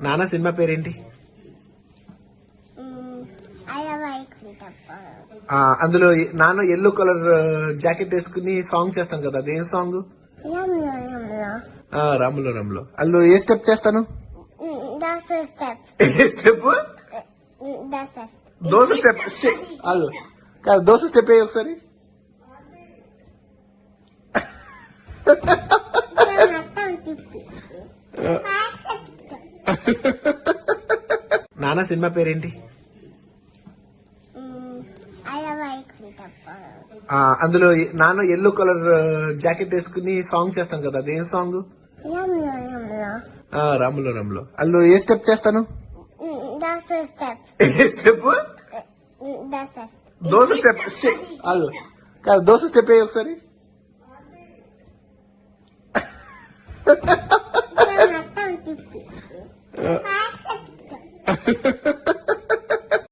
నాన్న సినిమా పేరేంటి? అందులో నాన్న ఎల్లో కలర్ జాకెట్ వేసుకుని సాంగ్ చేస్తాను కదా, అదేం సాంగ్? రాములో రాములో. అందులో ఏ స్టెప్ చేస్తాను? ఏ స్టెప్? దోశ స్టెప్ కాదు, దోశ స్టెప్ ఏ ఒకసారి. నాన్న సినిమా పేరేంటి? అందులో నాన్న ఎల్లో కలర్ జాకెట్ వేసుకుని సాంగ్ చేస్తాను కదా, అదేం సాంగ్? రాములో రాములో. అందులో ఏ స్టెప్ చేస్తాను? ఏ స్టెప్? దోశ స్టెప్ కాదు, దోశ స్టెప్ ఏ ఒకసారి.